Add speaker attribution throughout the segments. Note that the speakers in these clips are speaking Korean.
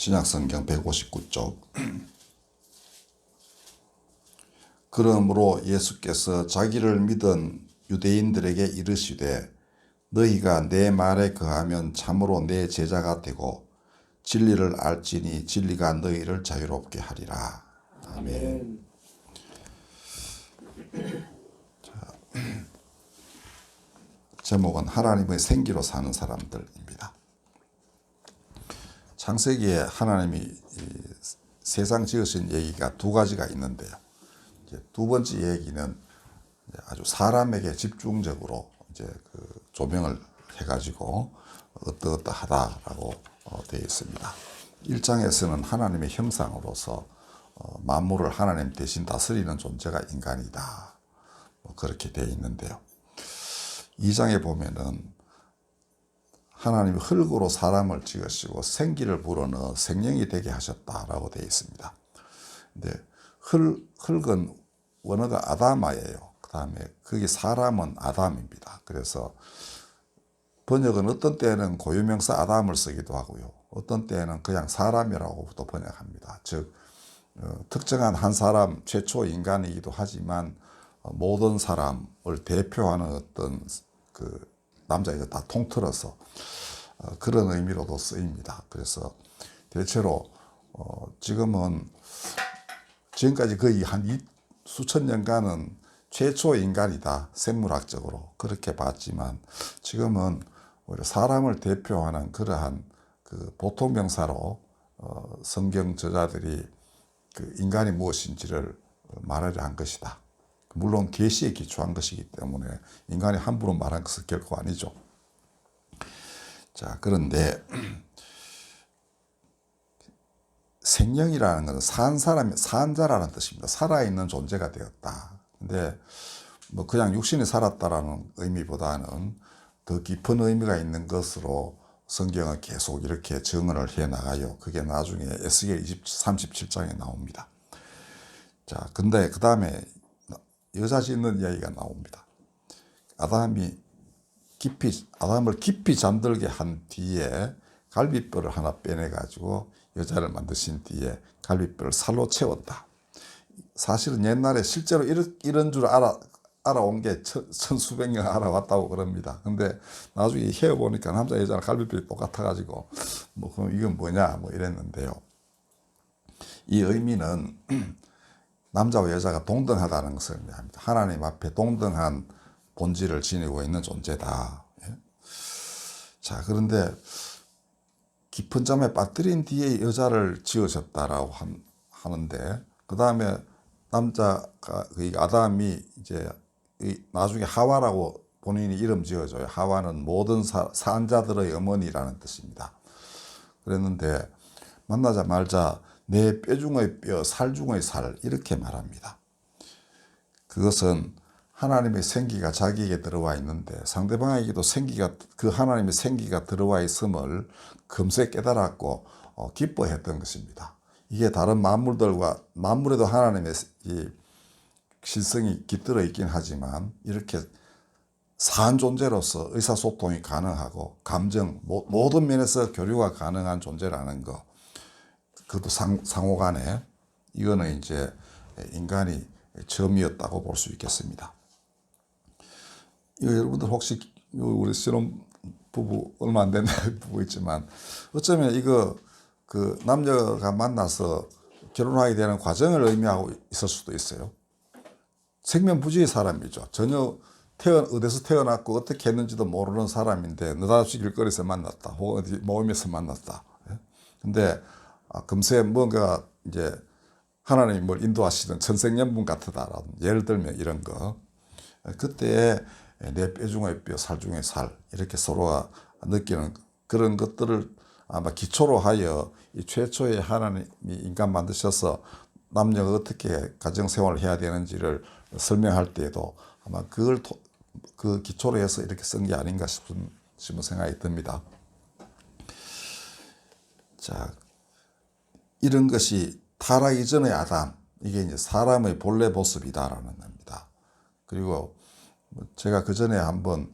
Speaker 1: 신약성경 159쪽. 그러므로 예수께서 자기를 믿은 유대인들에게 이르시되 너희가 내 말에 거하면 참으로 내 제자가 되고 진리를 알지니 진리가 너희를 자유롭게 하리라. 아멘. 제목은 하나님의 생기로 사는 사람들입니다. 창세기에 하나님이 세상 지으신 얘기가 두 가지가 있는데요. 두 번째 얘기는 아주 사람에게 집중적으로 조명을 해가지고 어떠하다라고 되어 있습니다. 1장에서는 하나님의 형상으로서 만물을 하나님 대신 다스리는 존재가 인간이다. 그렇게 되어 있는데요. 2장에 보면은 하나님이 흙으로 사람을 지으시고 생기를 불어넣어 생명이 되게 하셨다라고 되어 있습니다. 근데 흙은 원어가 아다마예요. 그 다음에 거기 사람은 아담입니다. 그래서 번역은 어떤 때는 고유명사 아담을 쓰기도 하고요. 어떤 때는 그냥 사람이라고도 번역합니다. 즉 특정한 한 사람 최초 인간이기도 하지만 모든 사람을 대표하는 어떤 그 남자애가 다 통틀어서 그런 의미로도 쓰입니다. 그래서 대체로 지금까지 거의 한 수천 년간은 최초 인간이다, 생물학적으로 그렇게 봤지만 지금은 오히려 사람을 대표하는 그러한 그 보통 명사로 성경 저자들이 그 인간이 무엇인지를 말하려 한 것이다. 물론 계시에 기초한 것이기 때문에 인간이 함부로 말한 것은 결코 아니죠. 자, 그런데 생명이라는 것은 산 자라는 뜻입니다. 살아있는 존재가 되었다. 근데 그냥 육신이 살았다라는 의미보다는 더 깊은 의미가 있는 것으로 성경은 계속 이렇게 증언을 해 나가요. 그게 나중에 에스겔 37장에 나옵니다. 자, 근데 그 다음에 여자 짓는 이야기가 나옵니다. 아담을 깊이 잠들게 한 뒤에 갈비뼈를 하나 빼내가지고 여자를 만드신 뒤에 갈비뼈를 살로 채웠다. 사실은 옛날에 실제로 이런 줄 알아온 게 천수백 년 알아왔다고 그럽니다. 근데 나중에 헤어보니까 남자 여자랑 갈비뼈이 똑같아가지고 그럼 이건 뭐냐 이랬는데요. 이 의미는 남자와 여자가 동등하다는 것을 의미합니다. 하나님 앞에 동등한 본질을 지니고 있는 존재다. 자, 그런데 깊은 잠에 빠뜨린 뒤에 여자를 지으셨다라고 하는데, 그 다음에 남자가, 아담이 이제 나중에 하와라고 본인이 이름 지어줘요. 하와는 모든 산자들의 어머니라는 뜻입니다. 그랬는데 만나자마자 내 뼈 중의 뼈, 살 중의 살 이렇게 말합니다. 그것은 하나님의 생기가 자기에게 들어와 있는데 상대방에게도 그 하나님의 생기가 들어와 있음을 금세 깨달았고 기뻐했던 것입니다. 이게 다른 만물에도 하나님의 이 실성이 깃들어 있긴 하지만 이렇게 산 존재로서 의사소통이 가능하고 감정, 모든 면에서 교류가 가능한 존재라는 거, 그것도 상호간에, 이거는 이제 인간이 처음이었다고 볼 수 있겠습니다. 이거 여러분들 혹시 우리 신혼 부부 얼마 안 된 부부 있지만 어쩌면 이거 그 남녀가 만나서 결혼하게 되는 과정을 의미하고 있을 수도 있어요. 생면부지의 사람이죠. 전혀 어디서 태어났고 어떻게 했는지도 모르는 사람인데 느닷없이 길거리에서 만났다, 혹은 어디 모임에서 만났다. 근데 금세 뭔가 이제 하나님이 뭘 인도하시는 천생연분 같다라는, 예를 들면 이런 거, 그때 내 뼈 중의 뼈, 살 중의 살, 이렇게 서로가 느끼는 그런 것들을 아마 기초로 하여 이 최초의 하나님이 인간 만드셔서 남녀가 어떻게 가정생활을 해야 되는지를 설명할 때에도 아마 그 기초로 해서 이렇게 쓴 게 아닌가 싶은 생각이 듭니다. 자, 이런 것이 타락 이전의 아담, 이게 이제 사람의 본래 모습이다라는 겁니다. 그리고 제가 그 전에 한번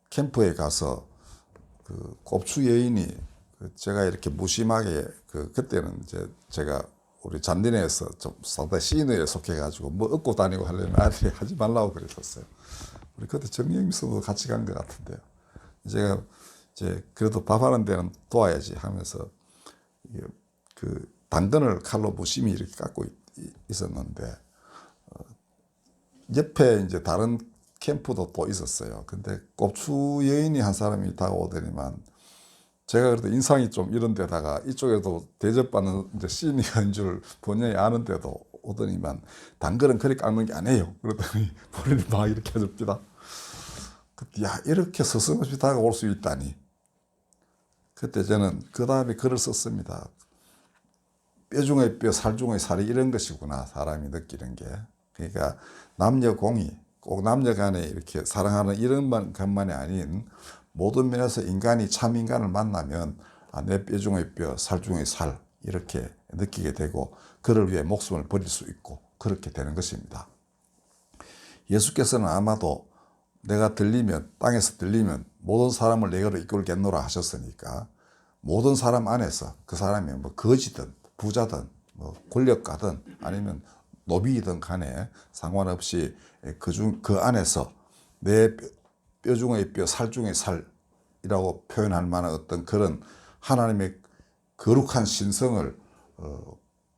Speaker 1: 캠프에 가서 그 곱추 여인이 제가 이렇게 무심하게 그때는 이제 제가 우리 잔디내에서 좀 상당히 시인회에 속해가지고 뭐 얻고 다니고 하려면 아들이 하지 말라고 그랬었어요. 우리 그때 정영미 선생도 같이 간 것 같은데요. 제가 이제 그래도 밥하는 데는 도와야지 하면서 그 당근을 칼로 무심히 이렇게 깎고 있었는데 옆에 이제 다른 캠프도 또 있었어요. 근데 꼽추 여인이 한 사람이 다가오더니만 제가 그래도 인상이 좀 이런 데다가 이쪽에도 대접받는 이제 시인인 줄 본인이 아는데도 오더니만 당근은 그렇게 깎는 게 아니에요. 그러더니 본인이 막 이렇게 해줍니다. 야, 이렇게 서슴없이 다가올 수 있다니. 그때 저는 그 다음에 글을 썼습니다. 뼈 중의 뼈, 살 중의 살이 이런 것이구나. 사람이 느끼는 게. 그러니까 남녀 공이 꼭 남녀 간에 이렇게 사랑하는 이런 것만이 아닌 모든 면에서 인간이 참 인간을 만나면 내 뼈 중의 뼈, 살 중의 살 이렇게 느끼게 되고 그를 위해 목숨을 버릴 수 있고 그렇게 되는 것입니다. 예수께서는 아마도 내가 들리면 땅에서 들리면 모든 사람을 내게로 이끌겠노라 하셨으니까 모든 사람 안에서 그 사람이 뭐 거지든 부자든 뭐 권력가든 아니면 노비이든 간에 상관없이 그 안에서 내 뼈 중의 뼈, 살 중의 살이라고 표현할 만한 어떤 그런 하나님의 거룩한 신성을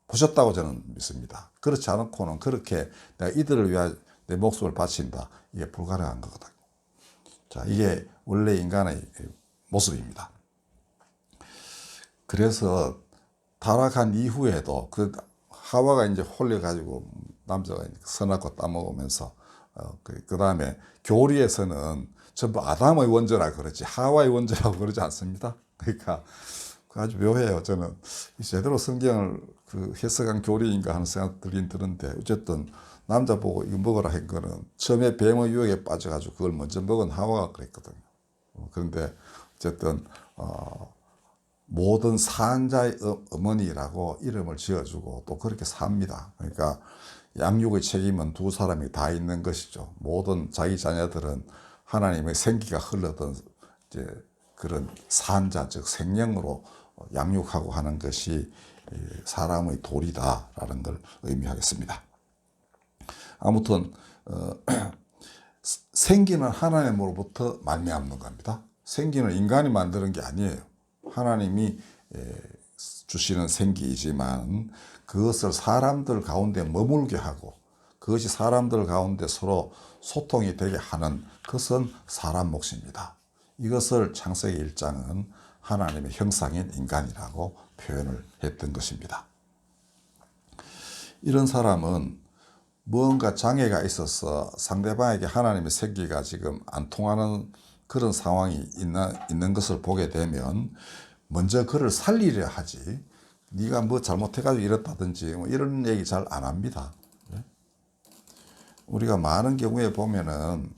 Speaker 1: 보셨다고 저는 믿습니다. 그렇지 않고는 그렇게 내가 이들을 위하여 내 목숨을 바친다. 이게 불가능한 거거든요. 자, 이게 원래 인간의 모습입니다. 그래서 타락한 이후에도 그 하와가 이제 홀려가지고 남자가 선악과 따먹으면서 그 다음에 교리에서는 전부 아담의 원죄라 그러지 하와의 원죄라고 그러지 않습니다. 그러니까 아주 묘해요. 저는 제대로 성경을 해석한 교리인가 하는 생각 들긴 드는데 어쨌든 남자 보고 이거 먹으라 한 거는 처음에 뱀의 유혹에 빠져가지고 그걸 먼저 먹은 하와가 그랬거든요. 그런데 어쨌든 모든 산자의 어머니라고 이름을 지어주고 또 그렇게 삽니다. 그러니까 양육의 책임은 두 사람이 다 있는 것이죠. 모든 자기 자녀들은 하나님의 생기가 흘러든 이제 그런 산자 즉 생명으로 양육하고 하는 것이 사람의 도리다라는 걸 의미하겠습니다. 아무튼 생기는 하나님으로부터 말미암는 겁니다. 생기는 인간이 만드는 게 아니에요. 하나님이 주시는 생기이지만 그것을 사람들 가운데 머물게 하고 그것이 사람들 가운데 서로 소통이 되게 하는 그것은 사람 몫입니다. 이것을 창세기 1장은 하나님의 형상인 인간이라고 표현을 했던 것입니다. 이런 사람은 무언가 장애가 있어서 상대방에게 하나님의 생기가 지금 안 통하는 그런 상황이 있는 것을 보게 되면 먼저 그를 살리려 하지 네가 뭐 잘못해가지고 이렇다든지 뭐 이런 얘기 잘 안 합니다. 우리가 많은 경우에 보면은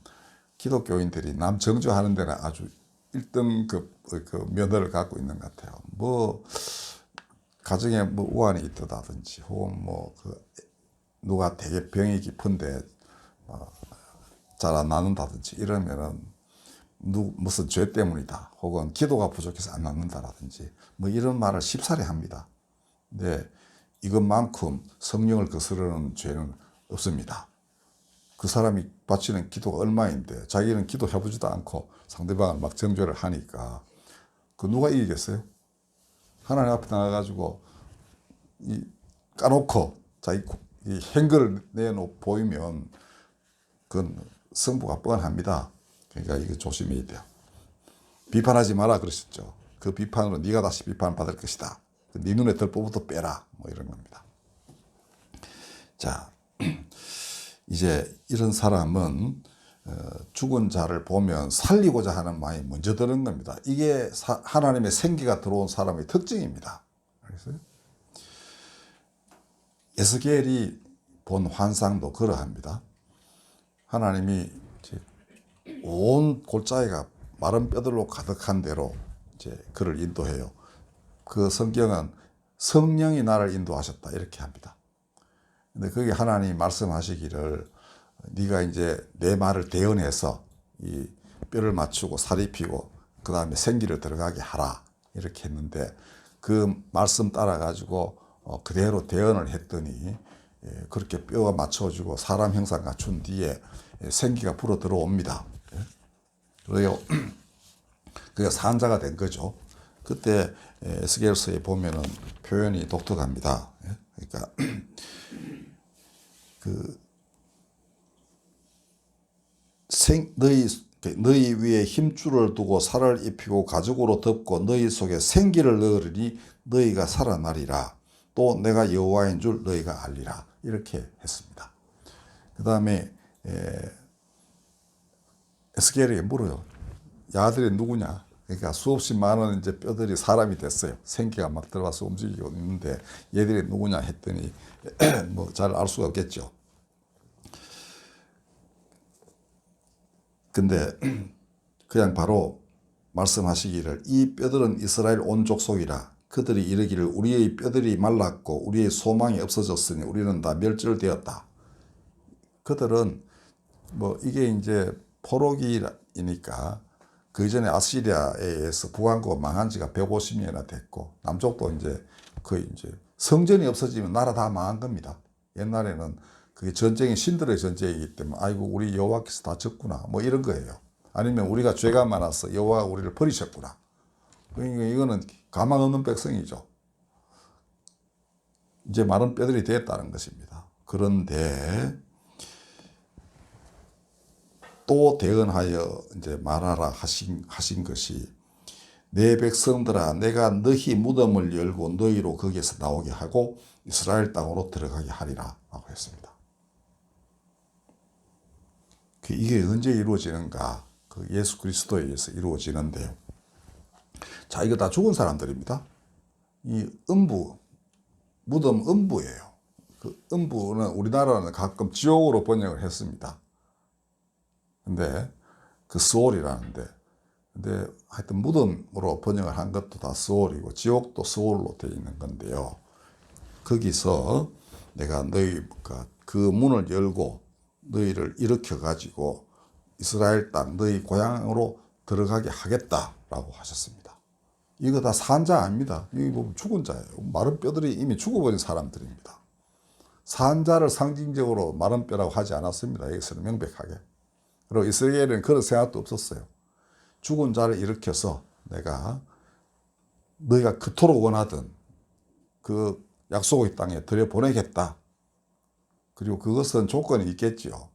Speaker 1: 기독교인들이 남 정죄하는 데는 아주 1등급 그 면허를 갖고 있는 것 같아요. 뭐 가정에 뭐 우환이 있다든지 혹은 뭐 누가 되게 병이 깊은데 잘 안 낫는다든지 이러면은 무슨 죄 때문이다 혹은 기도가 부족해서 안 낫는다라든지 뭐 이런 말을 쉽사리 합니다. 근데 이것만큼 성령을 거스르는 죄는 없습니다. 그 사람이 바치는 기도가 얼마인데 자기는 기도해보지도 않고 상대방을 막 정죄를 하니까 그 누가 이기겠어요? 하나님 앞에 나가가지고 까놓고 자기 행거를 보이면 그건 승부가 뻔합니다. 그러니까 이거 조심해야 돼요. 비판하지 마라 그러셨죠. 그 비판으로 네가 다시 비판받을 것이다. 네 눈에 들보부터 빼라. 뭐 이런 겁니다. 자, 이제 이런 사람은 죽은 자를 보면 살리고자 하는 마음이 먼저 드는 겁니다. 이게 하나님의 생기가 들어온 사람의 특징입니다. 알겠어요? 에스겔이 본 환상도 그러합니다. 하나님이 온 골짜기가 마른 뼈들로 가득한 대로 이제 그를 인도해요. 그 성경은 성령이 나를 인도하셨다 이렇게 합니다. 근데 그게 하나님이 말씀하시기를 네가 이제 내 말을 대언해서 이 뼈를 맞추고 살이 피고 그 다음에 생기를 들어가게 하라. 이렇게 했는데 그 말씀 따라 가지고 그대로 대언을 했더니 그렇게 뼈가 맞춰지고 사람 형상 갖춘 뒤에 생기가 불어 들어옵니다. 그래요. 그게 산자가 된 거죠. 그때 에스겔서에 보면은 표현이 독특합니다. 그러니까 너희 위에 힘줄을 두고 살을 입히고 가죽으로 덮고 너희 속에 생기를 넣으리니 너희가 살아나리라. 또 내가 여호와인 줄 너희가 알리라. 이렇게 했습니다. 그 다음에 에스겔에게 물어요. 야들이 누구냐? 그러니까 수없이 많은 이제 뼈들이 사람이 됐어요. 생기가 막 들어와서 움직이고 있는데 얘들이 누구냐 했더니 뭐 잘 알 수가 없겠죠. 근데 그냥 바로 말씀하시기를 이 뼈들은 이스라엘 온 족속이라. 그들이 이르기를 우리의 뼈들이 말랐고 우리의 소망이 없어졌으니 우리는 다 멸절되었다. 그들은 뭐 이게 이제 포로기이니까 그 전에 아시리아에 의해서 북왕국가 망한 지가 150년이나 됐고 남쪽도 이제 거의 이제 성전이 없어지면 나라 다 망한 겁니다. 옛날에는 그게 전쟁이 신들의 전쟁이기 때문에 아이고 우리 여호와께서 다 졌구나 뭐 이런 거예요. 아니면 우리가 죄가 많아서 여호와가 우리를 버리셨구나. 그러니까 이거는 가망 없는 백성이죠. 이제 마른 뼈들이 됐다는 것입니다. 그런데 또 대언하여 이제 말하라 하신 것이 내 백성들아 내가 너희 무덤을 열고 너희로 거기에서 나오게 하고 이스라엘 땅으로 들어가게 하리라 라고 했습니다. 이게 언제 이루어지는가? 그 예수 그리스도에 의해서 이루어지는데요. 자, 이거 다 죽은 사람들입니다. 이 음부, 무덤 음부예요. 그 음부는 우리나라는 가끔 지옥으로 번역을 했습니다. 근데 그 스올이라는데, 근데 하여튼 무덤으로 번역을 한 것도 다 스올이고 지옥도 스올로 되어 있는 건데요. 거기서 내가 너희 그 문을 열고 너희를 일으켜 가지고 이스라엘 땅 너희 고향으로 들어가게 하겠다라고 하셨습니다. 이거 다 산자 아닙니다. 이거 보면 죽은 자예요. 마른 뼈들이 이미 죽어버린 사람들입니다. 산자를 상징적으로 마른 뼈라고 하지 않았습니다. 여기서는 명백하게. 그리고 이스라엘은 그런 생각도 없었어요. 죽은 자를 일으켜서 내가 너희가 그토록 원하던 그 약속의 땅에 들여보내겠다. 그리고 그것은 조건이 있겠지요.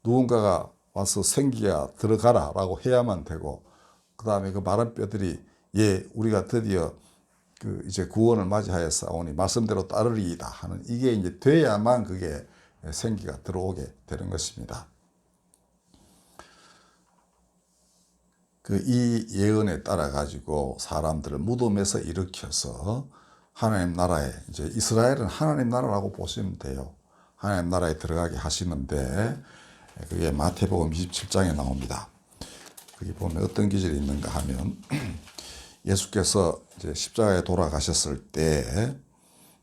Speaker 1: 누군가가 와서 생기가 들어가라 라고 해야만 되고, 그 다음에 그 마른 뼈들이 우리가 드디어 그 이제 구원을 맞이하여 싸우니 말씀대로 따르리이다 하는 이게 이제 돼야만 그게 생기가 들어오게 되는 것입니다. 이 예언에 따라 가지고 사람들을 무덤에서 일으켜서 하나님 나라에 이제 이스라엘은 하나님 나라라고 보시면 돼요. 하나님 나라에 들어가게 하시는데 그게 마태복음 27장에 나옵니다. 거기 보면 어떤 기절이 있는가 하면 예수께서 이제 십자가에 돌아가셨을 때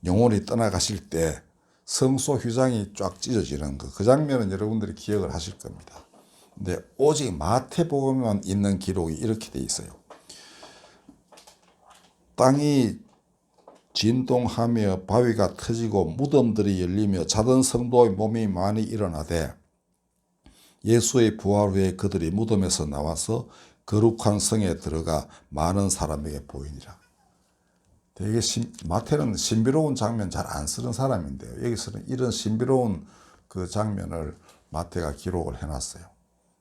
Speaker 1: 영혼이 떠나가실 때 성소 휘장이 쫙 찢어지는 그 장면은 여러분들이 기억을 하실 겁니다. 근데 오직 마태복음에만 있는 기록이 이렇게 돼 있어요. 땅이 진동하며 바위가 터지고 무덤들이 열리며 자던 성도의 몸이 많이 일어나되 예수의 부활 후에 그들이 무덤에서 나와서 거룩한 성에 들어가 많은 사람에게 보이니라. 되게 마태는 신비로운 장면 잘 안 쓰는 사람인데요. 여기서는 이런 신비로운 그 장면을 마태가 기록을 해놨어요.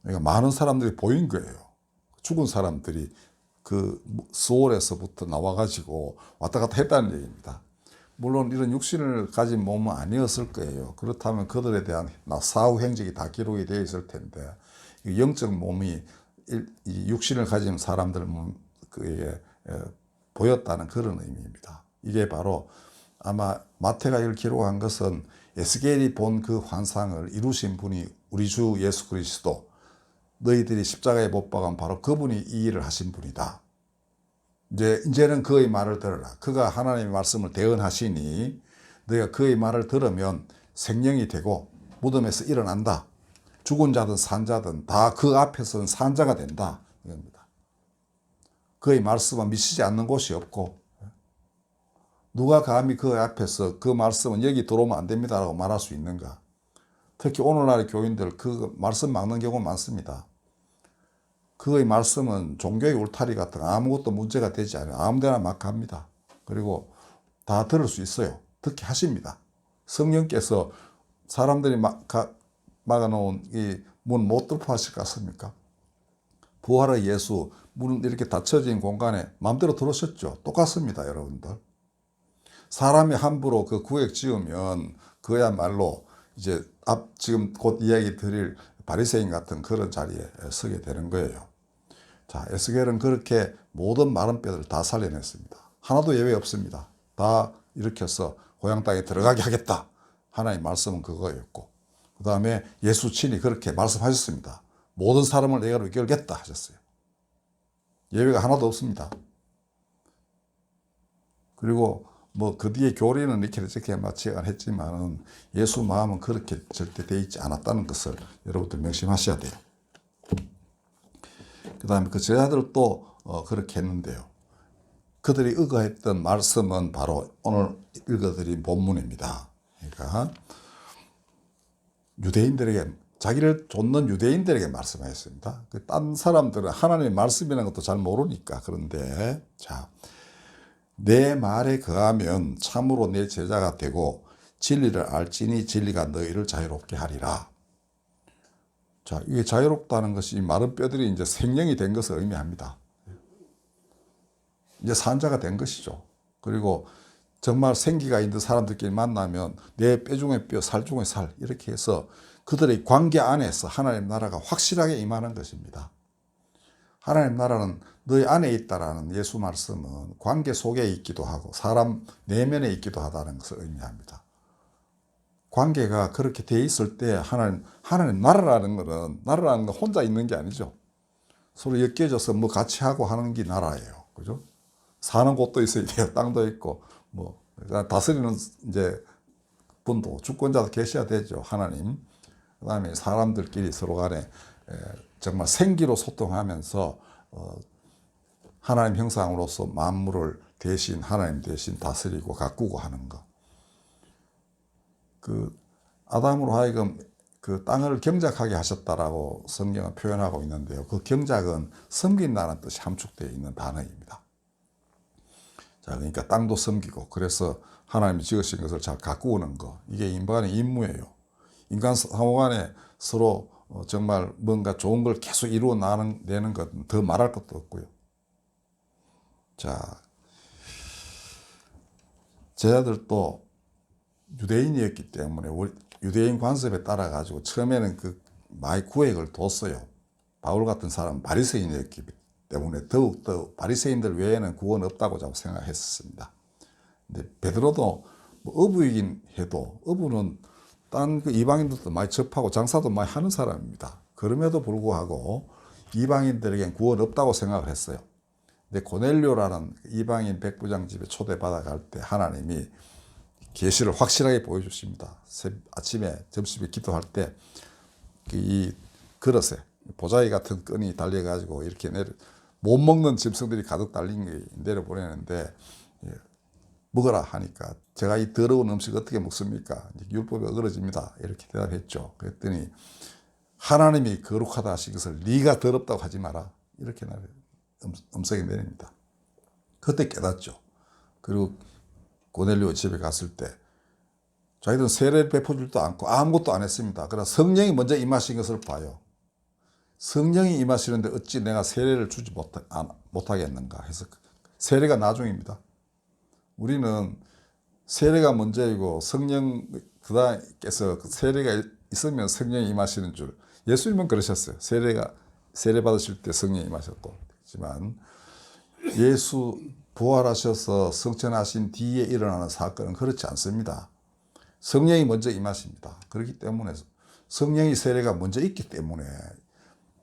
Speaker 1: 그러니까 많은 사람들이 보인 거예요. 죽은 사람들이 그 스올에서부터 나와가지고 왔다 갔다 했다는 얘기입니다. 물론 이런 육신을 가진 몸은 아니었을 거예요. 그렇다면 그들에 대한 사후 행적이 다 기록이 되어 있을 텐데 영적 몸이 이 육신을 가진 사람들 그에 보였다는 그런 의미입니다. 이게 바로 아마 마태가 이걸 기록한 것은 에스겔이 본 그 환상을 이루신 분이 우리 주 예수 그리스도, 너희들이 십자가에 못 박은 바로 그분이 이 일을 하신 분이다. 이제는 그의 말을 들어라. 그가 하나님의 말씀을 대언하시니 너희가 그의 말을 들으면 생명이 되고 무덤에서 일어난다. 죽은 자든 산 자든 다 그 앞에서는 산자가 된다. 이겁니다. 그의 말씀은 미치지 않는 곳이 없고 누가 감히 그 앞에서 그 말씀은 여기 들어오면 안 됩니다라고 말할 수 있는가? 특히 오늘날의 교인들 그 말씀 막는 경우 많습니다. 그의 말씀은 종교의 울타리 같은 아무것도 문제가 되지 않아요. 아무데나 막 합니다. 그리고 다 들을 수 있어요. 듣게 하십니다. 성령께서 사람들이 막아놓은 이 문 못 뚫고 하실 것 같습니까? 부활의 예수 문은 이렇게 닫혀진 공간에 마음대로 들어오셨죠. 똑같습니다, 여러분들. 사람이 함부로 그 구획 지으면 그야말로 이제 지금 곧 이야기 드릴 바리새인 같은 그런 자리에 서게 되는 거예요. 자, 에스겔은 그렇게 모든 마른 뼈를 다 살려냈습니다. 하나도 예외 없습니다. 다 일으켜서 고향 땅에 들어가게 하겠다. 하나님의 말씀은 그거였고, 그 다음에 예수 친히 그렇게 말씀하셨습니다. 모든 사람을 내게로 이끌겠다 하셨어요. 예외가 하나도 없습니다. 그리고 뭐 그 뒤에 교리는 이렇게 저렇게 마치긴 했지만은 예수 마음은 그렇게 절대 되어 있지 않았다는 것을 여러분들 명심하셔야 돼요. 그 다음에 그 제자들도 그렇게 했는데요. 그들이 의거했던 말씀은 바로 오늘 읽어드린 본문입니다. 그러니까 유대인들에게, 자기를 좇는 유대인들에게 말씀하였습니다. 딴 사람들은 하나님의 말씀이라는 것도 잘 모르니까. 그런데 자, 내 말에 거하면 참으로 내 제자가 되고 진리를 알지니 진리가 너희를 자유롭게 하리라. 자, 이게 자유롭다는 것이 마른 뼈들이 이제 생명이 된 것을 의미합니다. 이제 산자가 된 것이죠. 그리고 정말 생기가 있는 사람들끼리 만나면 내 뼈 중에 뼈, 살 중에 살, 이렇게 해서 그들의 관계 안에서 하나님 나라가 확실하게 임하는 것입니다. 하나님 나라는 너희 안에 있다라는 예수 말씀은 관계 속에 있기도 하고 사람 내면에 있기도 하다는 것을 의미합니다. 관계가 그렇게 돼 있을 때 하나님 나라라는 건 혼자 있는 게 아니죠. 서로 엮여져서 뭐 같이 하고 하는 게 나라예요. 그죠? 사는 곳도 있어야 돼요. 땅도 있고, 뭐, 다스리는 이제 분도, 주권자도 계셔야 되죠. 하나님. 그 다음에 사람들끼리 서로 간에 정말 생기로 소통하면서, 하나님 형상으로서 만물을 대신, 하나님 대신 다스리고 가꾸고 하는 것. 그, 아담으로 하여금 그 땅을 경작하게 하셨다라고 성경은 표현하고 있는데요. 그 경작은 섬긴다는 뜻이 함축되어 있는 단어입니다. 자, 그러니까 땅도 섬기고, 그래서 하나님이 지으신 것을 잘 가꾸는 거. 이게 인간의 임무예요. 인간 상호 간에 서로 정말 뭔가 좋은 걸 계속 이루어내는 것, 더 말할 것도 없고요. 자, 제자들도 유대인이었기 때문에 유대인 관습에 따라 가지고 처음에는 그 많이 구획을 뒀어요. 바울 같은 사람은 바리새인이었기 때문에 더욱더 바리새인들 외에는 구원 없다고 생각했습니다. 근데 베드로도 뭐 어부이긴 해도 어부는 딴 그 이방인들도 많이 접하고 장사도 많이 하는 사람입니다. 그럼에도 불구하고 이방인들에겐 구원 없다고 생각을 했어요. 근데 고넬료라는 이방인 백부장 집에 초대받아 갈 때 하나님이 계시를 확실하게 보여주십니다. 아침에 점심에 기도할 때 이 그릇에 보자기 같은 끈이 달려가지고 이렇게 못 먹는 짐승들이 가득 달린 게 내려보내는데 먹어라 하니까 제가 이 더러운 음식 어떻게 먹습니까? 율법이 어그러집니다. 이렇게 대답했죠. 그랬더니 하나님이 거룩하다 하신 것을 네가 더럽다고 하지 마라. 이렇게 음성이 내립니다. 그때 깨닫죠. 그리고 고넬료 집에 갔을 때 자기들은 세례를 베풀지도 않고 아무것도 안 했습니다. 그러나 성령이 먼저 임하신 것을 봐요. 성령이 임하시는데 어찌 내가 세례를 주지 못하겠는가 해서 세례가 나중입니다. 우리는 세례가 먼저이고 성령 그다음께서 세례가 있으면 성령이 임하시는 줄. 예수님은 그러셨어요. 세례 받으실 때 성령이 임하셨고. 하지만 예수 부활하셔서 성천하신 뒤에 일어나는 사건은 그렇지 않습니다. 성령이 먼저 임하십니다. 그렇기 때문에 성령의 세례가 먼저 있기 때문에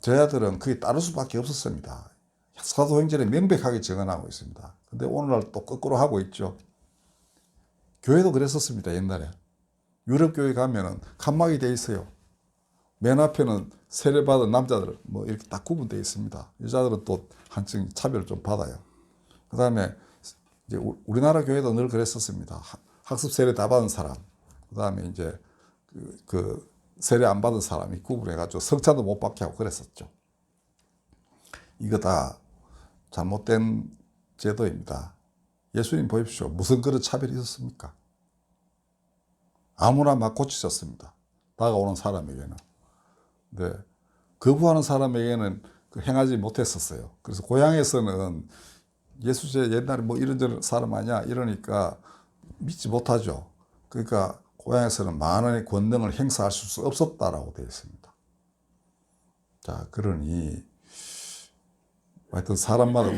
Speaker 1: 제자들은 그게 따를 수밖에 없었습니다. 사도행전에 명백하게 증언하고 있습니다. 근데 오늘날 또 거꾸로 하고 있죠. 교회도 그랬었습니다. 옛날에 유럽 교회 가면은 칸막이 돼 있어요. 맨 앞에는 세례받은 남자들 뭐 이렇게 딱 구분되어 있습니다. 여자들은 또 한층 차별을 좀 받아요. 그 다음에 이제 우리나라 교회도 늘 그랬었습니다. 학습 세례 다 받은 사람, 그 다음에 이제 그 세례 안 받은 사람이 구분해가지고 성찬도 못 받게 하고 그랬었죠. 이거 다 잘못된 제도입니다. 예수님 보십시오. 무슨 그런 차별이 있었습니까? 아무나 막 고치셨습니다. 다가오는 사람에게는. 네. 거부하는 사람에게는 행하지 못했었어요. 그래서 고향에서는 예수제 옛날에 뭐 이런저런 사람 아니야 이러니까 믿지 못하죠. 그러니까 고향에서는 만원의 권능을 행사하실 수 없었다라고 되어 있습니다. 자, 그러니 하여튼 사람마다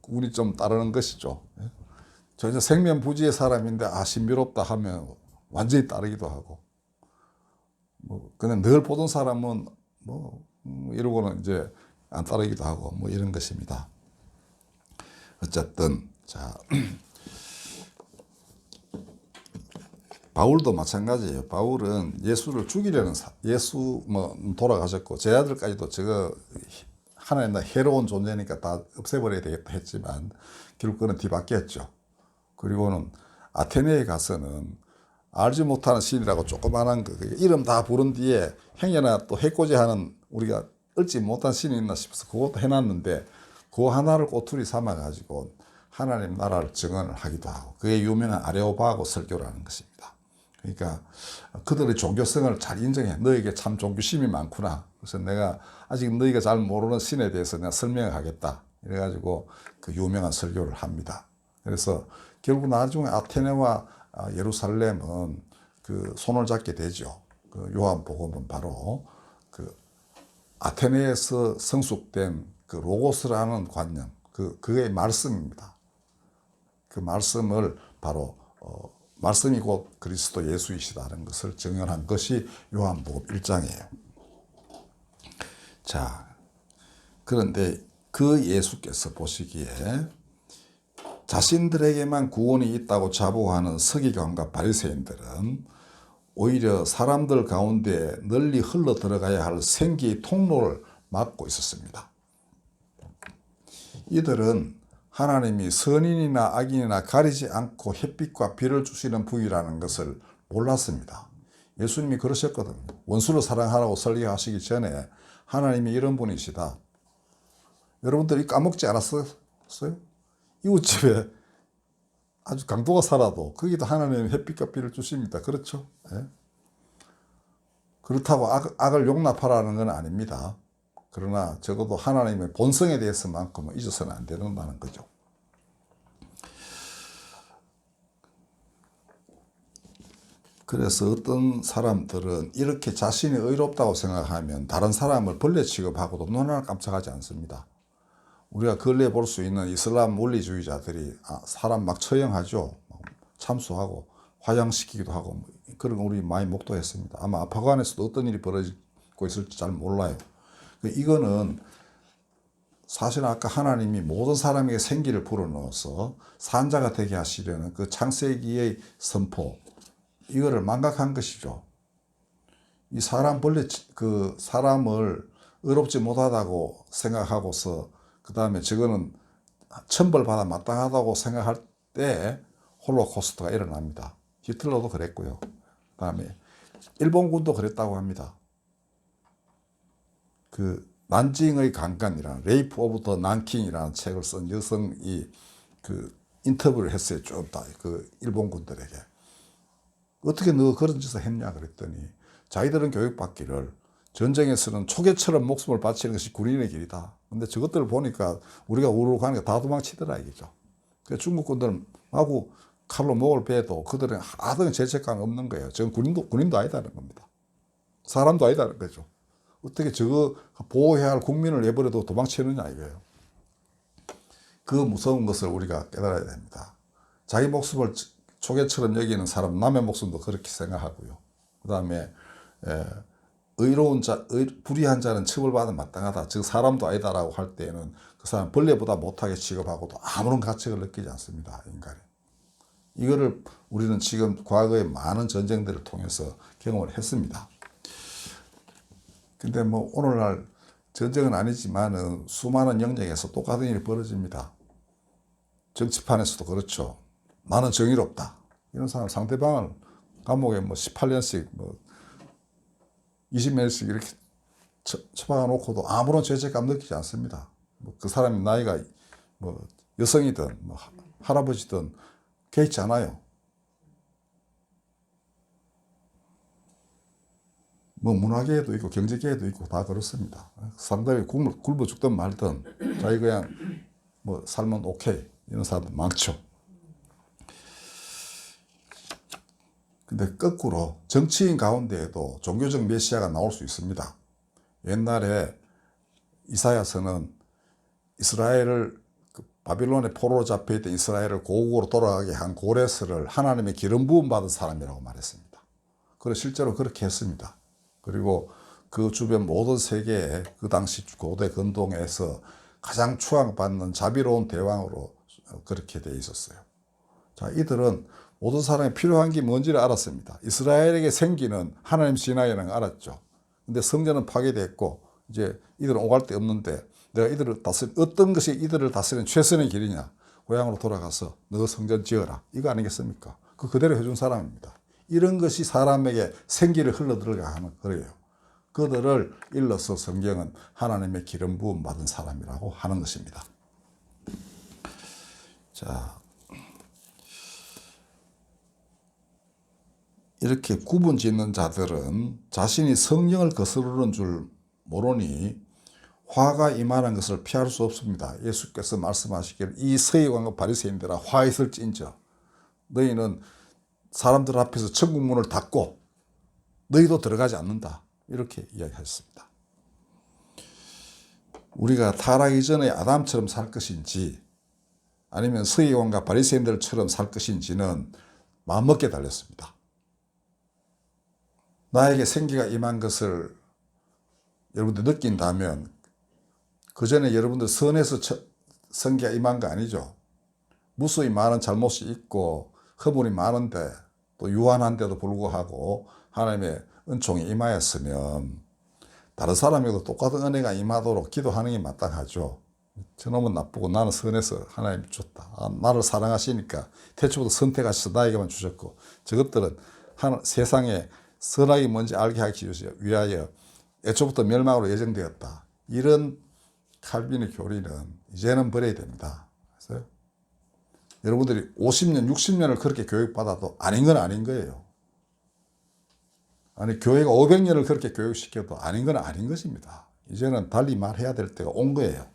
Speaker 1: 운이 좀 따르는 것이죠. 전혀 생면부지의 사람인데 신비롭다 하면 완전히 따르기도 하고, 뭐 그냥 늘 보던 사람은 뭐 이러고는 이제 안 따르기도 하고 뭐 이런 것입니다. 어쨌든 자 바울도 마찬가지예요. 바울은 예수를 죽이려는 예수 뭐 돌아가셨고 제 아들까지도 저거 하나님 해로운 존재니까 다 없애버려야 되겠다 했지만 결국 그는 뒤바뀌었죠. 그리고는 아테네에 가서는 알지 못하는 신이라고 조그만한 거 이름 다 부른 뒤에 행여나 또 해코지하는 우리가 얻지 못한 신이 있나 싶어서 그것도 해놨는데 그 하나를 꼬투리 삼아 가지고 하나님 나라를 증언을 하기도 하고 그게 유명한 아레오바고 설교라는 것입니다. 그러니까 그들의 종교성을 잘 인정해. 너에게 참 종교심이 많구나. 그래서 내가 아직 너희가 잘 모르는 신에 대해서 내가 설명을 하겠다. 이래가지고 그 유명한 설교를 합니다. 그래서 결국 나중에 아테네와 예루살렘은 그 손을 잡게 되죠. 그 요한복음은 바로 그 아테네에서 성숙된 그 로고스라는 관념, 그의 말씀입니다. 그 말씀을 바로 말씀이 곧 그리스도 예수이시다는 것을 증언한 것이 요한복음 1장이에요. 자, 그런데 그 예수께서 보시기에 자신들에게만 구원이 있다고 자부하는 서기관과 바리새인들은 오히려 사람들 가운데 널리 흘러 들어가야 할 생기의 통로를 막고 있었습니다. 이들은 하나님이 선인이나 악인이나 가리지 않고 햇빛과 비를 주시는 분이라는 것을 몰랐습니다. 예수님이 그러셨거든요. 원수를 사랑하라고 설교하시기 전에 하나님이 이런 분이시다. 여러분들이 까먹지 않았어요? 이웃집에 아주 강도가 살아도 거기도 하나님은 햇빛과 비를 주십니다. 그렇죠? 예? 그렇다고 악을 용납하라는 건 아닙니다. 그러나 적어도 하나님의 본성에 대해서만큼은 잊어서는 안 된다는 거죠. 그래서 어떤 사람들은 이렇게 자신이 의롭다고 생각하면 다른 사람을 벌레 취급하고도 눈 하나 깜짝하지 않습니다. 우리가 근래에 볼 수 있는 이슬람 원리주의자들이 사람 막 처형하죠. 참수하고 화장시키기도 하고 그런 거 우리 많이 목도했습니다. 아마 아프간에서도 어떤 일이 벌어지고 있을지 잘 몰라요. 이거는 사실 아까 하나님이 모든 사람에게 생기를 불어넣어서 산자가 되게 하시려는 그 창세기의 선포, 이거를 망각한 것이죠. 이 사람을 의롭지 못하다고 생각하고서 그 다음에 저거는 천벌받아 마땅하다고 생각할 때 홀로코스트가 일어납니다. 히틀러도 그랬고요. 그 다음에 일본군도 그랬다고 합니다. 그 난징의 강간이라는 레이프 오브 더 난킹이라는 책을 쓴 여성이 그 인터뷰를 했어요. 좀 다 그 일본군들에게. 어떻게 너 그런 짓을 했냐 그랬더니 자기들은 교육받기를 전쟁에서는 초계처럼 목숨을 바치는 것이 군인의 길이다. 근데 저것들을 보니까 우리가 우르르 가는 게 다 도망치더라 이거죠. 그 중국군들은 하고 칼로 목을 베도 그들은 아등 죄책감이 없는 거예요. 저건 군인도 아니다는 겁니다. 사람도 아니다는 거죠. 어떻게 저거 보호해야 할 국민을 내버려도 도망치느냐 이거예요. 그 무서운 것을 우리가 깨달아야 됩니다. 자기 목숨을 초계처럼 여기는 사람, 남의 목숨도 그렇게 생각하고요. 그 다음에 불의한 자는 처벌받아 마땅하다. 즉 사람도 아니다라고 할 때에는 그 사람 벌레보다 못하게 취급하고도 아무런 가책을 느끼지 않습니다. 인간이. 이거를 우리는 지금 과거의 많은 전쟁들을 통해서 경험을 했습니다. 근데 뭐 오늘날 전쟁은 아니지만은 수많은 영역에서 똑같은 일이 벌어집니다. 정치판에서도 그렇죠. 나는 정의롭다. 이런 사람 상대방을 감옥에 뭐 18년씩 뭐 20년씩 이렇게 처박아 놓고도 아무런 죄책감 느끼지 않습니다. 뭐 그 사람이 나이가 뭐 여성이든 뭐 할아버지든 개의치 않아요. 뭐 문화계에도 있고 경제계에도 있고 다 그렇습니다. 상대방이 굶어 죽든 말든 자기 그냥 뭐 살면 오케이 이런 사람들 많죠. 근데 거꾸로 정치인 가운데에도 종교적 메시아가 나올 수 있습니다. 옛날에 이사야서는 이스라엘을 바빌론의 포로로 잡혀있던 이스라엘을 고국으로 돌아가게 한 고레스를 하나님의 기름 부음 받은 사람이라고 말했습니다. 그리고 실제로 그렇게 했습니다. 그리고 그 주변 모든 세계에 그 당시 고대 근동에서 가장 추앙받는 자비로운 대왕으로 그렇게 돼 있었어요. 자, 이들은 모든 사람이 필요한 게 뭔지를 알았습니다. 이스라엘에게 생기는 하나님 신앙이라는 걸 알았죠. 근데 성전은 파괴됐고 이제 이들은 오갈 데 없는데 내가 이들을 어떤 것이 이들을 다스리는 최선의 길이냐? 고향으로 돌아가서 너 성전 지어라. 이거 아니겠습니까? 그 그대로 해준 사람입니다. 이런 것이 사람에게 생기를 흘러들어가 하는 거예요. 그들을 일러서 성경은 하나님의 기름 부음 받은 사람이라고 하는 것입니다. 자, 이렇게 구분 짓는 자들은 자신이 성령을 거스르는 줄 모르니 화가 임하는 것을 피할 수 없습니다. 예수께서 말씀하시기를 이 서기관과 바리새인들아 화 있을진저 너희는 사람들 앞에서 천국 문을 닫고 너희도 들어가지 않는다. 이렇게 이야기하셨습니다. 우리가 타락하기 전에 아담처럼 살 것인지 아니면 서기관과 바리새인들처럼 살 것인지는 마음먹기에 달렸습니다. 나에게 생기가 임한 것을 여러분들 느낀다면 그 전에 여러분들 선에서 생기가 임한 거 아니죠. 무수히 많은 잘못이 있고 허물이 많은데 또 유한한데도 불구하고 하나님의 은총이 임하였으면 다른 사람에게도 똑같은 은혜가 임하도록 기도하는 게 마땅하죠. 저놈은 나쁘고 나는 선해서 하나님이 줬다. 나를 사랑하시니까 태초부터 선택하셔서 나에게만 주셨고 저것들은 세상에 선악이 뭔지 알게 하기 위하여 애초부터 멸망으로 예정되었다. 이런 칼빈의 교리는 이제는 버려야 됩니다. 그래서 여러분들이 50년, 60년을 그렇게 교육받아도 아닌 건 아닌 거예요. 아니 교회가 500년을 그렇게 교육시켜도 아닌 건 아닌 것입니다. 이제는 달리 말해야 될 때가 온 거예요.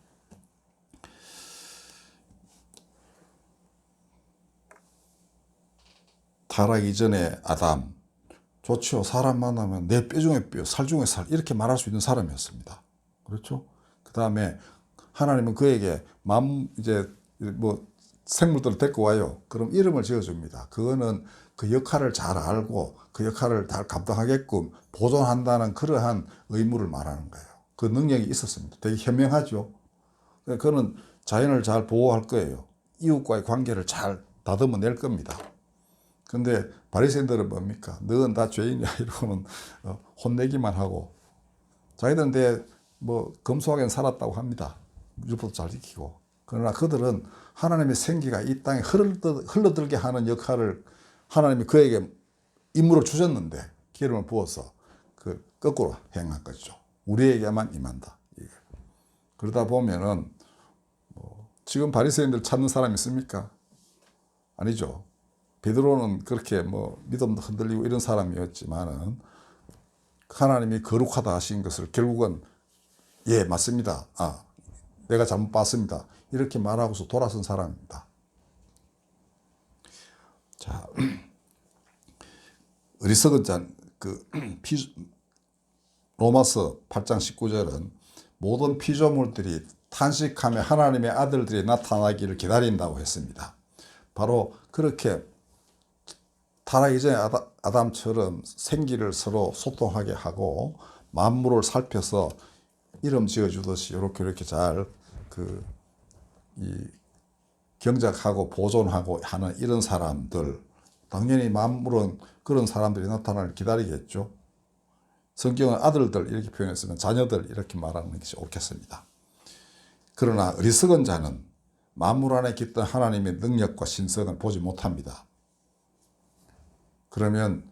Speaker 1: 타락 이전에 아담 좋죠. 사람 만나면 내 뼈 중에 뼈, 살 중에 살 이렇게 말할 수 있는 사람이었습니다. 그렇죠? 그 다음에 하나님은 그에게 이제 뭐 생물들을 데리고 와요. 그럼 이름을 지어줍니다. 그거는 그 역할을 잘 알고 그 역할을 잘 감당하게끔 보존한다는 그러한 의무를 말하는 거예요. 그 능력이 있었습니다. 되게 현명하죠. 그는 자연을 잘 보호할 거예요. 이웃과의 관계를 잘 다듬어 낼 겁니다. 근데 바리새인들은 뭡니까? 너는 다 죄인이야 이러고는 혼내기만 하고 자기들은 뭐 검소하게 살았다고 합니다. 율법도 잘 지키고. 그러나 그들은 하나님의 생기가 이 땅에 흘러들게 하는 역할을 하나님이 그에게 임무를 주셨는데 기름을 부어서 그 거꾸로 행한 거죠. 우리에게만 임한다. 그러다 보면은 지금 바리새인들 찾는 사람 있습니까? 아니죠. 베드로는 그렇게 뭐 믿음도 흔들리고 이런 사람이었지만은 하나님이 거룩하다 하신 것을 결국은 예 맞습니다. 내가 잘못 봤습니다. 이렇게 말하고서 돌아선 사람입니다. 자, 어리석은 자, 로마서 8장 19절은 모든 피조물들이 탄식하며 하나님의 아들들이 나타나기를 기다린다고 했습니다. 바로 그렇게 타락 이전에 아담처럼 생기를 서로 소통하게 하고 만물을 살펴서 이름 지어주듯이 이렇게 잘 경작하고 보존하고 하는 이런 사람들, 당연히 만물은 그런 사람들이 나타나를 기다리겠죠. 성경은 아들들 이렇게 표현했으면 자녀들 이렇게 말하는 것이 옳겠습니다. 그러나 어리석은 자는 만물 안에 깃든 하나님의 능력과 신성을 보지 못합니다. 그러면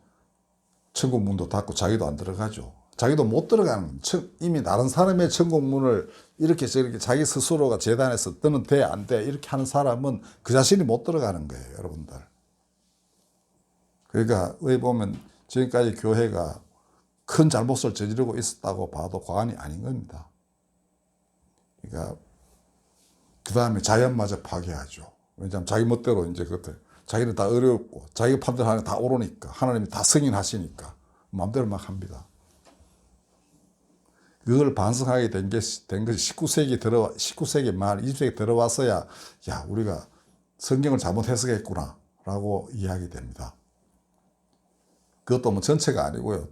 Speaker 1: 천국 문도 닫고 자기도 안 들어가죠. 자기도 못 들어가는, 이미 다른 사람의 천국 문을 이렇게 저렇게 자기 스스로가 재단에서 너는 돼, 안 돼, 이렇게 하는 사람은 그 자신이 못 들어가는 거예요, 여러분들. 그러니까, 왜 보면 지금까지 교회가 큰 잘못을 저지르고 있었다고 봐도 과언이 아닌 겁니다. 그러니까, 그 다음에 자연마저 파괴하죠. 왜냐하면 자기 멋대로 이제 그것들, 자기는 다 어렵고, 자기가 판단하는 다 옳으니까, 하나님이 다 승인하시니까, 마음대로 막 합니다. 그걸 반성하게 된 것이 19세기 말, 20세기 들어와서야, 야, 우리가 성경을 잘못 해석했구나, 라고 이야기 됩니다. 그것도 뭐 전체가 아니고요.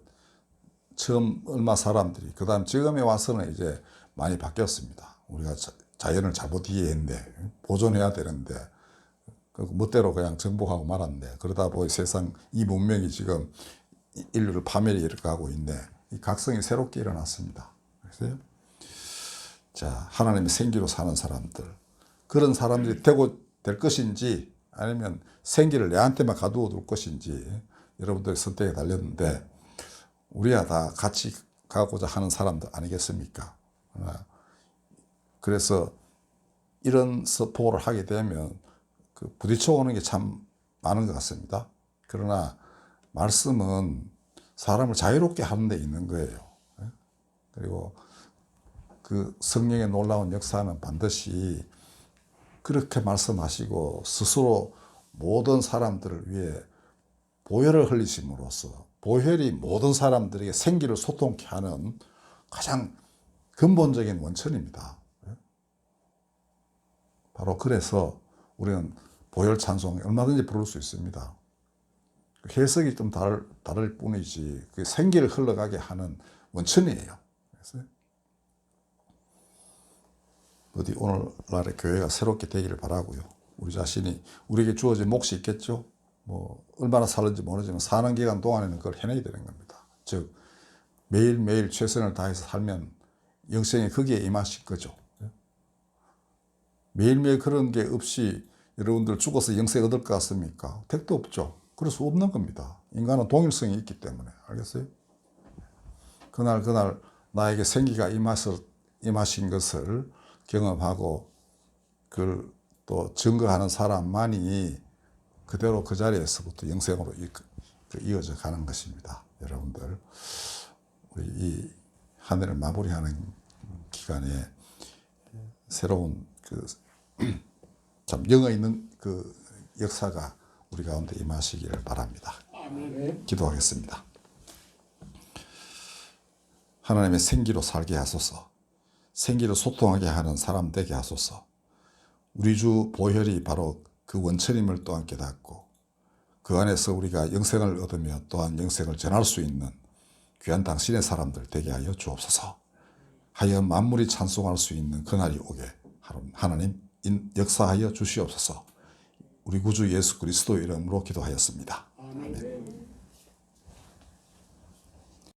Speaker 1: 처음 얼마 사람들이, 그 다음 지금에 와서는 이제 많이 바뀌었습니다. 우리가 자연을 잘못 이해했네. 보존해야 되는데, 멋대로 그냥 정복하고 말았네. 그러다 보니 세상 이 문명이 지금 인류를 파멸에 이렇게 가고 있네. 이 각성이 새롭게 일어났습니다. 그래서요. 자, 하나님의 생기로 사는 사람들. 그런 사람들이 되고 될 것인지 아니면 생기를 내한테만 가두어 둘 것인지 여러분들의 선택에 달렸는데 우리야 다 같이 가고자 하는 사람들 아니겠습니까? 그래서 이런 서포를 하게 되면 부딪혀 오는 게 참 많은 것 같습니다. 그러나 말씀은 사람을 자유롭게 하는 데 있는 거예요. 그리고 그 성령의 놀라운 역사는 반드시 그렇게 말씀하시고 스스로 모든 사람들을 위해 보혈을 흘리심으로써 보혈이 모든 사람들에게 생기를 소통케 하는 가장 근본적인 원천입니다. 바로 그래서 우리는 보혈 찬송 얼마든지 부를 수 있습니다. 해석이 좀 다를 뿐이지 그 생기를 흘러가게 하는 원천이에요. 그래서 어디 오늘날의 교회가 새롭게 되기를 바라고요. 우리 자신이 우리에게 주어진 몫이 있겠죠. 뭐 얼마나 살는지 모르지만 사는 기간 동안에는 그걸 해내야 되는 겁니다. 즉 매일매일 최선을 다해서 살면 영생이 거기에 임하실 거죠. 매일매일 그런 게 없이 여러분들 죽어서 영생 얻을 것 같습니까? 택도 없죠. 그럴 수 없는 겁니다. 인간은 동일성이 있기 때문에. 알겠어요? 그날 나에게 생기가 임하신 것을 경험하고 그걸 또 증거하는 사람만이 그대로 그 자리에서부터 영생으로 이어져 가는 것입니다. 여러분들 우리 이 한 해를 마무리하는 기간에 새로운 참 영어 있는 그 역사가 우리 가운데 임하시기를 바랍니다. 기도하겠습니다. 하나님의 생기로 살게 하소서. 생기로 소통하게 하는 사람 되게 하소서. 우리 주 보혈이 바로 그 원천임을 또한 깨닫고 그 안에서 우리가 영생을 얻으며 또한 영생을 전할 수 있는 귀한 당신의 사람들 되게 하여 주옵소서. 하여 만물이 찬송할 수 있는 그날이 오게 하나님 역사하여 주시옵소서. 우리 구주 예수 그리스도 이름으로 기도하였습니다. 아멘.